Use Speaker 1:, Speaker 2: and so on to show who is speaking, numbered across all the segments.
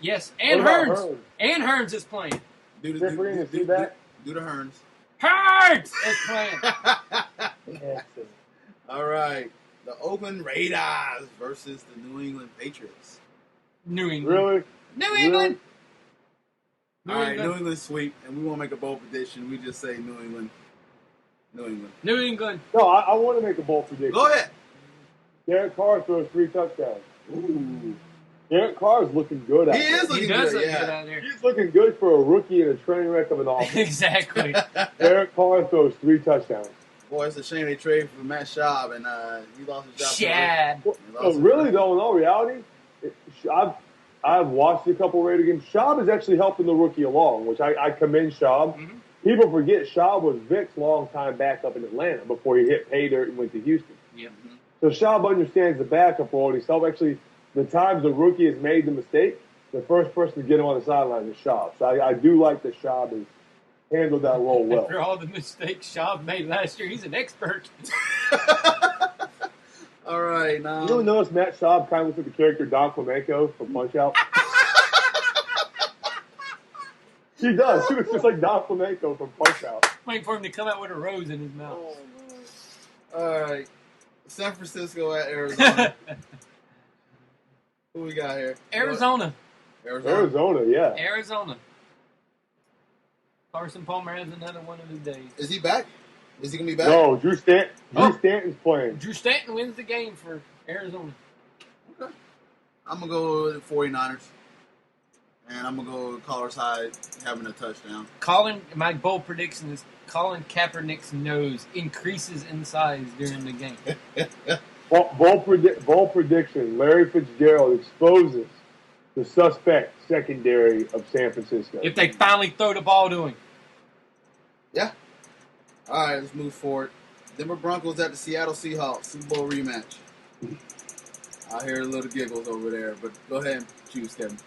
Speaker 1: Yes, and
Speaker 2: What about
Speaker 1: Hearns.
Speaker 2: Hearns?
Speaker 1: And Hearns is playing.
Speaker 2: Do the Hearns.
Speaker 1: Hearns is playing.
Speaker 2: All right. The Oakland Raiders versus the New England Patriots.
Speaker 1: New England.
Speaker 2: Really?
Speaker 1: New England.
Speaker 2: All right, New England sweep, and we won't make a bold prediction. We just say New England. New England.
Speaker 1: New England.
Speaker 3: No, I want to make a bold prediction.
Speaker 2: Go ahead.
Speaker 3: Derek Carr throws 3 touchdowns.
Speaker 2: Ooh.
Speaker 3: Derek Carr is looking good out
Speaker 2: He
Speaker 3: there.
Speaker 2: is looking
Speaker 1: He does
Speaker 2: good,
Speaker 1: look
Speaker 2: yeah.
Speaker 1: good out there.
Speaker 3: He's looking good for a rookie and a train wreck of an offense.
Speaker 1: Exactly.
Speaker 3: Derek Carr throws 3 touchdowns.
Speaker 2: Boy, it's a shame they traded for Matt Schaub, and he lost his job.
Speaker 1: Shad.
Speaker 3: So really, though, in all reality, I've watched a couple Raider games. Schaub is actually helping the rookie along, which I commend Schaub.
Speaker 1: Mm-hmm.
Speaker 3: People forget Schaub was Vic's longtime backup in Atlanta before he hit pay dirt and went to Houston.
Speaker 1: Yep.
Speaker 3: So Schaub understands the backup role. Himself, actually, the times the rookie has made the mistake, the first person to get him on the sideline is Schaub. So I do like that Schaub has handled that role well.
Speaker 1: After all the mistakes Schaub made last year, he's an expert.
Speaker 2: All right, now.
Speaker 3: You ever notice Matt Schaub kind of looks like the character Don Flamenco from Punch-Out? He does. He looks just like Don Flamenco from Punch-Out.
Speaker 1: Waiting for him to come out with a rose in his mouth.
Speaker 2: All right. San Francisco at Arizona. Who we got here?
Speaker 1: Arizona.
Speaker 3: Arizona, yeah.
Speaker 1: Arizona. Carson Palmer has another one of his days.
Speaker 2: Is he back? Is he going to be back?
Speaker 3: No, Drew Stanton's playing.
Speaker 1: Drew Stanton wins the game for Arizona.
Speaker 2: Okay. I'm going to go with the 49ers. And I'm going to go with Collar's Hyde having a touchdown.
Speaker 1: My bold prediction is Colin Kaepernick's nose increases in size during the game.
Speaker 3: Bold prediction. Larry Fitzgerald exposes the suspect secondary of San Francisco.
Speaker 1: If they finally throw the ball to him.
Speaker 2: Yeah. All right, let's move forward. Denver Broncos at the Seattle Seahawks Super Bowl rematch. I hear a little giggles over there, but go ahead and choose, Kevin.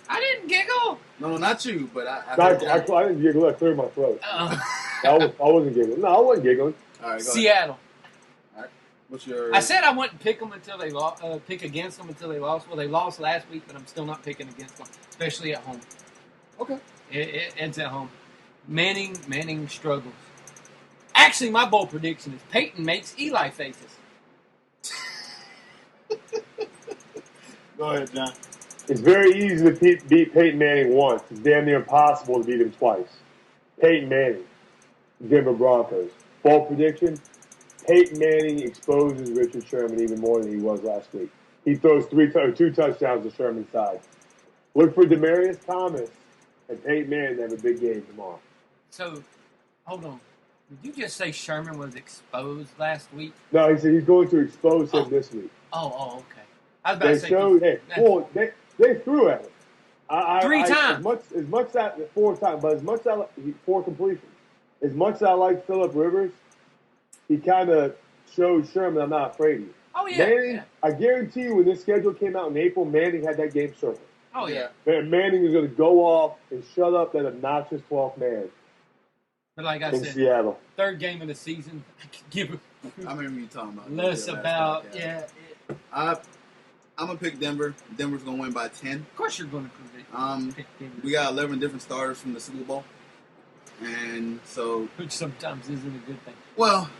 Speaker 1: I didn't giggle.
Speaker 2: No, not you, but I
Speaker 3: didn't giggle. I cleared my throat. I wasn't giggling. No, I wasn't giggling.
Speaker 2: All right, go
Speaker 1: Seattle.
Speaker 2: Ahead. All right. What's your?
Speaker 1: I said I wouldn't pick them until they pick against them until they lost. Well, they lost last week, but I'm still not picking against them, especially at home.
Speaker 2: Okay.
Speaker 1: It's at home. Manning struggles. Actually, my bold prediction is Peyton makes Eli faces.
Speaker 2: Go ahead, John.
Speaker 3: It's very easy to beat Peyton Manning once. It's damn near impossible to beat him twice. Peyton Manning, Denver Broncos. Bold prediction, Peyton Manning exposes Richard Sherman even more than he was last week. He throws 2 touchdowns to Sherman's side. Look for Demaryius Thomas and Peyton Manning to have a big game tomorrow.
Speaker 1: So, hold on. Did you just say Sherman was exposed last week?
Speaker 3: No, he said he's going to expose him this week.
Speaker 1: Oh, okay. I was about to say.
Speaker 3: They threw at him.
Speaker 1: 3 times.
Speaker 3: As much that 4 times, but as much that 4 completions. As much as I like Phillip Rivers, he kind of showed Sherman, I'm not afraid of you.
Speaker 1: Oh yeah.
Speaker 3: Manning, I guarantee you, when this schedule came out in April, Manning had that game circled.
Speaker 1: Oh yeah.
Speaker 3: Manning is going to go off and shut up that obnoxious 12th man.
Speaker 1: But like I
Speaker 3: in
Speaker 1: said,
Speaker 3: Seattle.
Speaker 1: 3rd game of the season, I could give him
Speaker 2: I remember you talking about
Speaker 1: less about
Speaker 2: I'm gonna pick Denver. Denver's gonna win by 10.
Speaker 1: Of course, you're going to pick Denver.
Speaker 2: We got 11 different starters from the Super Bowl, and so
Speaker 1: which sometimes isn't a good thing.
Speaker 2: Well,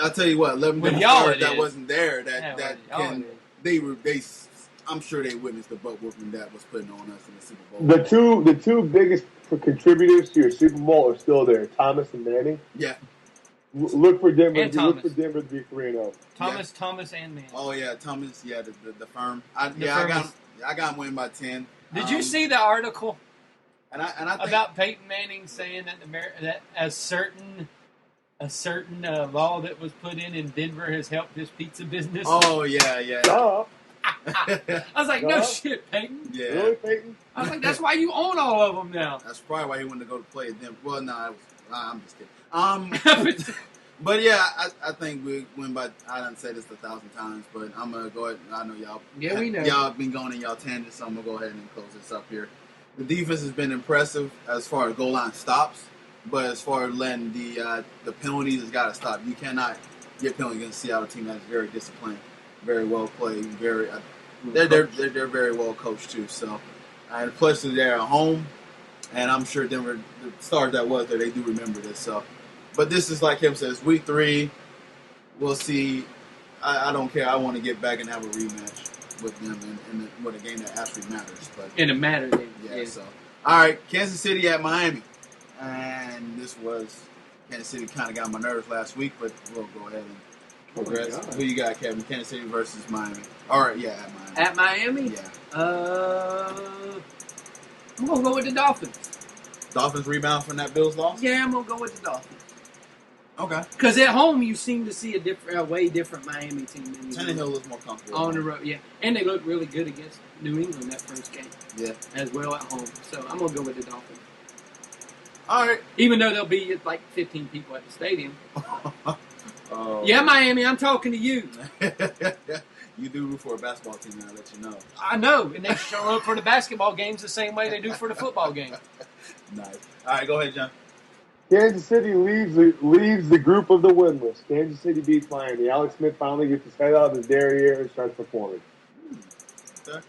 Speaker 2: I'll tell you what, 11 different starters that wasn't there. I'm sure they witnessed the butt whooping that was putting on us in the Super Bowl.
Speaker 3: The two biggest contributors to your Super Bowl are still there, Thomas and Manning.
Speaker 2: Yeah.
Speaker 3: Look for Denver.
Speaker 1: Look
Speaker 3: for Denver to be 3-0.
Speaker 1: Thomas, and Manning.
Speaker 2: Oh yeah, Thomas. Yeah, the firm. I got him winning by 10.
Speaker 1: Did you see the article?
Speaker 2: And I think,
Speaker 1: about Peyton Manning saying that a certain law that was put in Denver has helped his pizza business.
Speaker 2: Oh yeah.
Speaker 1: I was like, no shit, Peyton.
Speaker 2: Yeah.
Speaker 3: Really, Peyton?
Speaker 1: I was like, that's why you own all of them now.
Speaker 2: That's probably why he wanted to go to play at Denver. Well, no, I'm just kidding. But yeah, I think we win by. I done said this 1,000 times, but I'm gonna go ahead. I know y'all.
Speaker 1: Yeah, we know.
Speaker 2: Y'all been going in y'all tangents, so I'm gonna go ahead and close this up here. The defense has been impressive as far as goal line stops, but as far as letting the penalties, has got to stop. You cannot get penalties against a Seattle team that's very disciplined, very well played, They're very well coached too. So, and plus they're at home, and I'm sure Denver, the stars that was there, they do remember this. So, but this is like him says, week 3. We'll see. I don't care. I want to get back and have a rematch with them in a game that actually matters. But
Speaker 1: in a matter,
Speaker 2: yeah. So, all right, Kansas City at Miami, and this was Kansas City kind of got on my nerves last week, but we'll go ahead and. Who you got, Kevin? Kansas City versus Miami. All right, yeah, at Miami.
Speaker 1: At Miami?
Speaker 2: Yeah.
Speaker 1: I'm going to go with the Dolphins.
Speaker 2: Dolphins rebound from that Bills loss?
Speaker 1: Yeah, I'm going to go with the Dolphins.
Speaker 2: Okay.
Speaker 1: Because at home, you seem to see a way different Miami team than you
Speaker 2: Tannehill looks more comfortable.
Speaker 1: On the road, yeah. And they look really good against New England that first game.
Speaker 2: Yeah.
Speaker 1: As well at home. So I'm going to go with the Dolphins.
Speaker 2: All right.
Speaker 1: Even though there'll be like 15 people at the stadium. Yeah, Miami, I'm talking to you.
Speaker 2: You do root for a basketball team, I'll let you know.
Speaker 1: I know, and they show up for the basketball games the same way they do for the football game.
Speaker 2: Nice. All right, go ahead, John.
Speaker 3: Kansas City leaves the group of the winless. Kansas City beats Miami. Alex Smith finally gets his head out of his derriere and starts performing.
Speaker 2: Okay.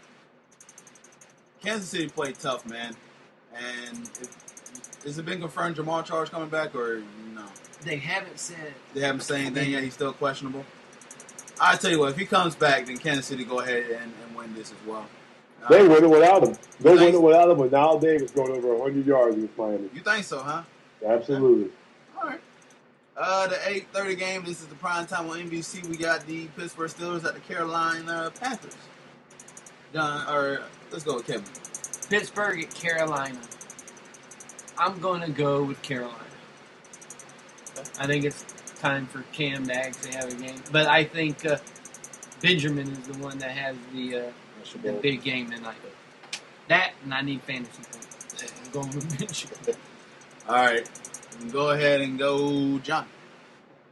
Speaker 2: Kansas City played tough, man. And has it been confirmed Jamal Charles coming back or no?
Speaker 1: They haven't said.
Speaker 2: They haven't said anything yet. He's still questionable. I tell you what, if he comes back, then Kansas City go ahead and win this as well.
Speaker 3: They win it without him. They'll win it without him with Niall Davis going over 100 yards against Miami.
Speaker 2: You think so, huh?
Speaker 3: Absolutely.
Speaker 2: All right. The 8:30 game. This is the prime time on NBC. We got the Pittsburgh Steelers at the Carolina Panthers. Let's go with Kevin.
Speaker 1: Pittsburgh at Carolina. I'm going to go with Carolina. I think it's time for Cam to actually have a game. But I think Benjamin is the one that has the big game tonight. That, and I need fantasy points. I'm going with Benjamin.
Speaker 2: All right. Go ahead and go, John.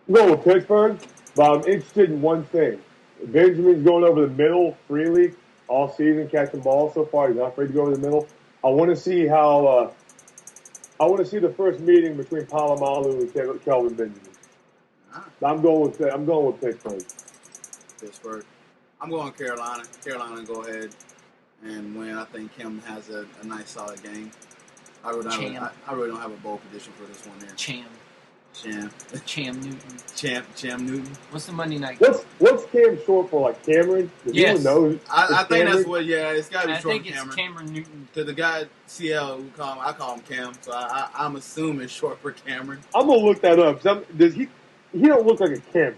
Speaker 3: I'm going with Pittsburgh, but I'm interested in one thing. Benjamin's going over the middle freely all season, catching balls so far. He's not afraid to go over the middle. I want to see how. I want to see the first meeting between Palomalu and Kelvin Benjamin. I'm going with Pittsburgh.
Speaker 2: Pittsburgh. I'm going Carolina. Carolina, go ahead and win. I think Kim has a nice, solid game. I really don't have a bold prediction for this one here. Cham Newton.
Speaker 1: What's the Monday night?
Speaker 3: What's Cam short for? Like Cameron? Does anyone know?
Speaker 2: I think that's what. Yeah, it's got to be short for Cameron.
Speaker 1: I think it's Cameron Newton.
Speaker 2: To the guy at CL, I call him Cam. So I'm assuming short for Cameron.
Speaker 3: I'm gonna look that up. Does he don't look like a Cameron?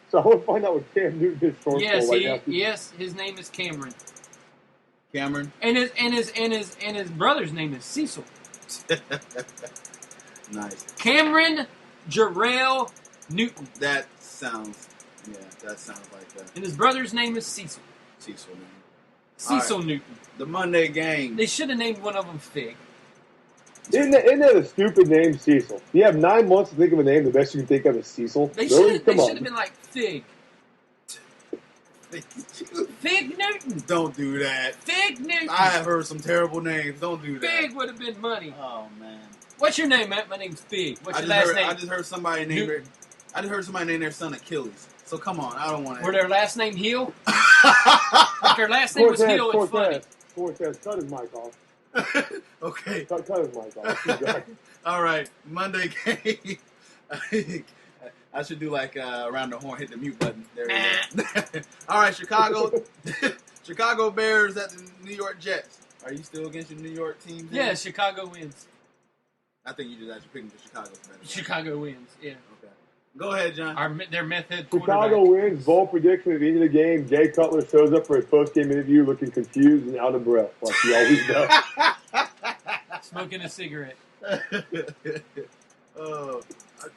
Speaker 3: So I want to find out what Cam Newton is short for.
Speaker 1: Yes, his name is Cameron.
Speaker 2: Cameron.
Speaker 1: And his brother's name is Cecil.
Speaker 2: Nice.
Speaker 1: Cameron Jarrell Newton.
Speaker 2: That sounds like that.
Speaker 1: And his brother's name is Cecil. Cecil
Speaker 2: right.
Speaker 1: Newton.
Speaker 2: The Monday game.
Speaker 1: They should have named one of them Fig.
Speaker 3: Isn't that a stupid name, Cecil? You have 9 months to think of a name. The best you can think of is Cecil.
Speaker 1: They should have been like Fig. Fig Newton.
Speaker 2: Don't do that.
Speaker 1: Fig Newton.
Speaker 2: I have heard some terrible names. Don't do that.
Speaker 1: Fig would have been money.
Speaker 2: Oh man.
Speaker 1: What's your name, man? My name's Fig. What's your last name?
Speaker 2: I just heard somebody name their son Achilles. So come on, I don't want to.
Speaker 1: Were their last name Heel? If their last name was Heel, it's funny.
Speaker 3: Cortez, cut his mic off.
Speaker 2: Okay.
Speaker 3: Cut his mic off.
Speaker 2: All right, Monday game. I should do like around the horn, hit the mute button. There we go. All right, Chicago Bears at the New York Jets. Are you still against your New York team?
Speaker 1: Yeah, Chicago wins.
Speaker 2: I think you just actually picking the Chicago better.
Speaker 1: Chicago wins, yeah.
Speaker 2: Okay. Go ahead, John.
Speaker 1: Their method.
Speaker 3: Chicago wins. Bold prediction at the end of the game. Jay Cutler shows up for his post-game interview looking confused and out of breath, like he always does.
Speaker 1: Smoking a cigarette.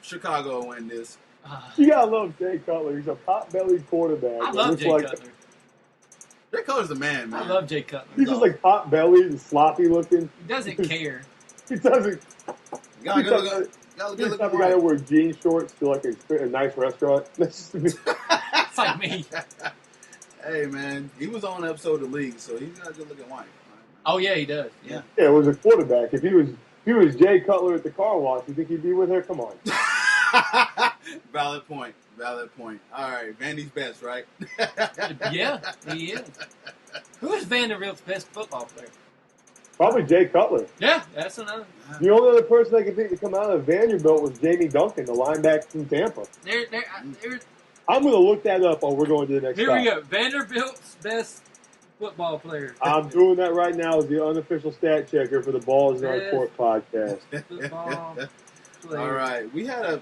Speaker 2: Chicago will win this.
Speaker 3: You gotta love Jay Cutler. He's a pot-bellied quarterback.
Speaker 1: I love Jay Cutler.
Speaker 2: Jay Cutler's the man.
Speaker 1: I love Jay Cutler.
Speaker 3: He's just like pot-bellied and sloppy looking.
Speaker 1: He doesn't care.
Speaker 3: He doesn't.
Speaker 2: You gotta go. He's
Speaker 3: the type of guy that wears jean shorts to like a nice restaurant.
Speaker 1: It's like me.
Speaker 2: Hey man, he was on an episode of the League, so he's got a good looking wife.
Speaker 1: Oh yeah, he does. Yeah,
Speaker 3: it was a quarterback. If he was Jay Cutler at the car wash, you think he'd be with her? Come on.
Speaker 2: Valid point. All right, Vandy's best, right?
Speaker 1: Yeah, he is. Who is Vanderbilt's best football player?
Speaker 3: Probably Jay Cutler.
Speaker 1: Yeah, that's another.
Speaker 3: The only other person I could think to come out of Vanderbilt was Jamie Duncan, the linebacker from Tampa. I'm going to look that up while we're going to the next
Speaker 1: Here
Speaker 3: stop.
Speaker 1: we go. Vanderbilt's best football player.
Speaker 3: I'm doing that right now as the unofficial stat checker for the Balls in Our
Speaker 1: Best
Speaker 3: Court podcast.
Speaker 1: Football player.
Speaker 2: All right, we had a.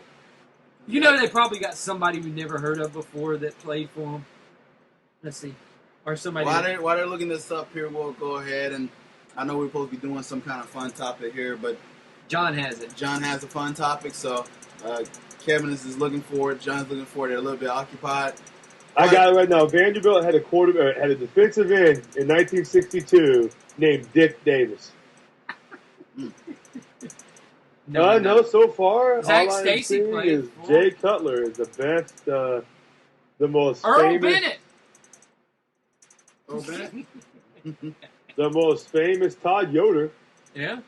Speaker 1: You know they probably got somebody we never heard of before that played for them. Let's see. Or somebody.
Speaker 2: While they're looking this up here, we'll go ahead and I know we're supposed to be doing some kind of fun topic here, but
Speaker 1: John has it.
Speaker 2: John has a fun topic, so Kevin is looking for it. John's looking for it. They're a little bit occupied.
Speaker 3: I got it right now. Vanderbilt had a defensive end in 1962 named Dick Davis. No, so far,
Speaker 1: Zach
Speaker 3: all I'm
Speaker 1: Stacy
Speaker 3: seeing
Speaker 1: played
Speaker 3: is
Speaker 1: for-
Speaker 3: Jay Cutler is the best, the most
Speaker 1: Earl
Speaker 3: famous,
Speaker 1: Bennett.
Speaker 2: Oh, Bennett?
Speaker 3: the most famous Todd Yoder.
Speaker 1: Yeah.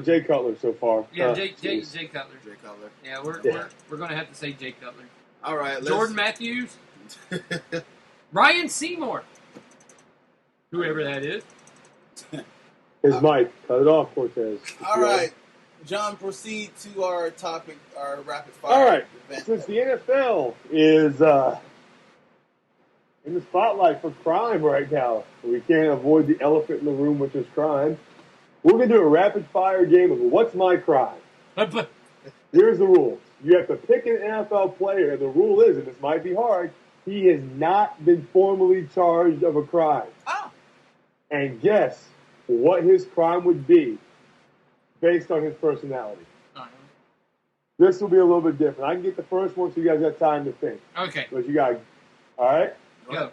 Speaker 3: Jay Cutler so far.
Speaker 1: Yeah, Jay
Speaker 3: jeez.
Speaker 1: Cutler.
Speaker 2: Jay Cutler.
Speaker 1: Yeah, we're gonna have to say Jay Cutler.
Speaker 2: All right, let's...
Speaker 1: Jordan Matthews. Ryan Seymour. Whoever that is.
Speaker 3: His mic. Cut it off, Cortez.
Speaker 2: All right, John, proceed to our topic, our rapid fire.
Speaker 3: All right.
Speaker 2: event.
Speaker 3: Since the NFL is in the spotlight for crime right now, we can't avoid the elephant in the room, which is crime. We're going to do a rapid-fire game of What's My Crime? Here's the rules. You have to pick an NFL player, and the rule is, and this might be hard, he has not been formally charged of a crime.
Speaker 2: Oh.
Speaker 3: And guess what his crime would be based on his personality. This will be a little bit different. I can get the first one so you guys got time to think.
Speaker 1: Okay.
Speaker 3: But you got, all right?
Speaker 1: Go.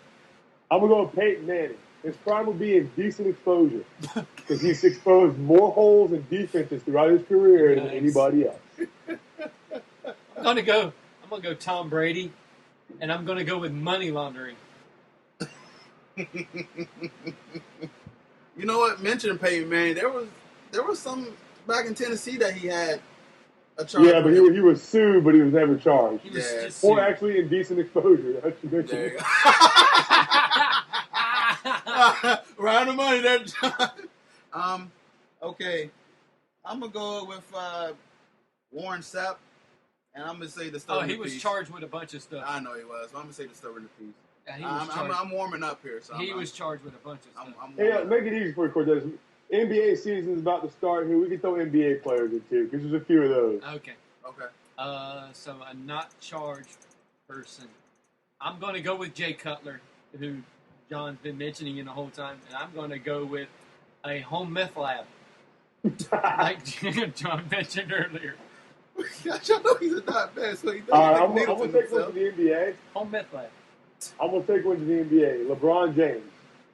Speaker 3: I'm going to go with Peyton Manning. His crime would be indecent exposure because he's exposed more holes in defenses throughout his career than anybody else.
Speaker 1: I'm gonna go Tom Brady, and I'm gonna go with money laundering.
Speaker 2: You know what? Mentioning Peyton Manning, there was some back in Tennessee that he had a charge.
Speaker 3: Yeah, but he was sued, but he was never charged.
Speaker 1: He was just
Speaker 3: Or
Speaker 1: sued.
Speaker 3: actually indecent exposure. That's what you
Speaker 2: There you
Speaker 3: mentioned.
Speaker 2: go. Round of money there, John. Okay. I'm going to go with Warren Sapp, and I'm going to say the stubborn
Speaker 1: he was
Speaker 2: piece.
Speaker 1: charged with a bunch of stuff.
Speaker 2: I know he was, but I'm going to say the stubborn piece.
Speaker 1: Yeah, he was charged.
Speaker 2: I'm warming up here. So
Speaker 1: He was charged with a bunch of stuff.
Speaker 2: I'm
Speaker 3: Hey,
Speaker 2: warming up.
Speaker 3: make it easy for you, Cortez. NBA season's about to start here. We can throw NBA players in too, because there's a few of those.
Speaker 1: Okay.
Speaker 2: Okay.
Speaker 1: So a not charged person. I'm going to go with Jay Cutler, who John's been mentioning the whole time, and I'm going to go with a home meth lab, like John mentioned earlier.
Speaker 2: I know he's a not bad, so he doesn't
Speaker 3: I'm
Speaker 2: need
Speaker 3: going
Speaker 2: it
Speaker 3: to
Speaker 2: for
Speaker 3: take one to
Speaker 2: himself.
Speaker 3: the NBA.
Speaker 1: Home meth lab.
Speaker 3: I'm going to take one to the NBA. LeBron James.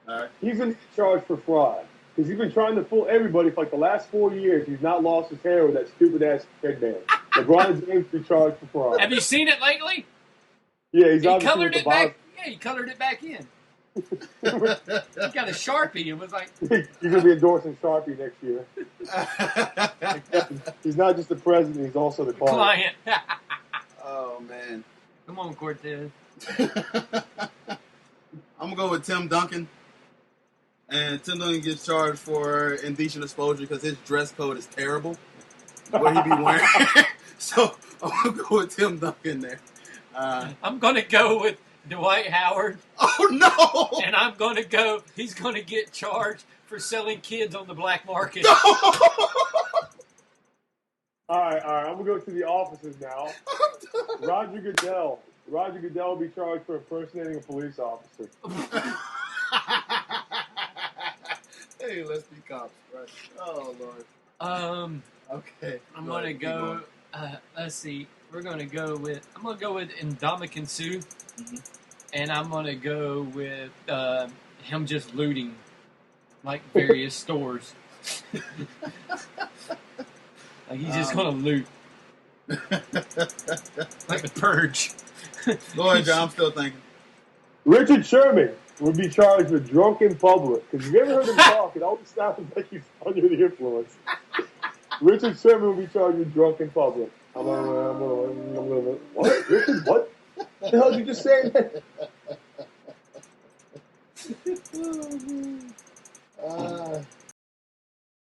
Speaker 2: All right.
Speaker 3: He's going to get charged for fraud. Because he's been trying to fool everybody for like the last 4 years. He's not lost his hair with that stupid-ass headband. LeBron James be charged for fraud.
Speaker 1: Have you seen it lately?
Speaker 3: Yeah, he's
Speaker 1: He
Speaker 3: obviously
Speaker 1: colored
Speaker 3: with the
Speaker 1: it back. Yeah, he colored it back in. He got a Sharpie and was like,
Speaker 3: He's going to be endorsing Sharpie next year. He's not just the president, he's also the client.
Speaker 1: client.
Speaker 2: Oh, man.
Speaker 1: Come on, Cortez.
Speaker 2: I'm going to go with Tim Duncan. And Tim Duncan gets charged for indecent exposure because his dress code is terrible. What he be wearing. So I'm going to go with Tim Duncan there.
Speaker 1: I'm going to go with Dwight Howard,
Speaker 2: Oh, no!
Speaker 1: and I'm going to go, he's going to get charged for selling kids on the black market.
Speaker 3: All right. I'm going to go to the offices now. Roger Goodell. Roger Goodell will be charged for impersonating a police officer.
Speaker 2: Hey, let's be cops, right? Oh, Lord. Okay.
Speaker 1: I'm going to go, let's see, I'm going to go with Ndamukong Suh, and I'm going to go with him just looting, like, various stores. Like, he's just going to loot. Like the Purge.
Speaker 2: Go ahead, John. I'm still thinking.
Speaker 3: Richard Sherman would be charged with drunk in public. Because if you ever heard him talk, it always sounds like he's under the influence. Richard Sherman would be charged with drunk in public. What? Richard, what? The hell did you just say?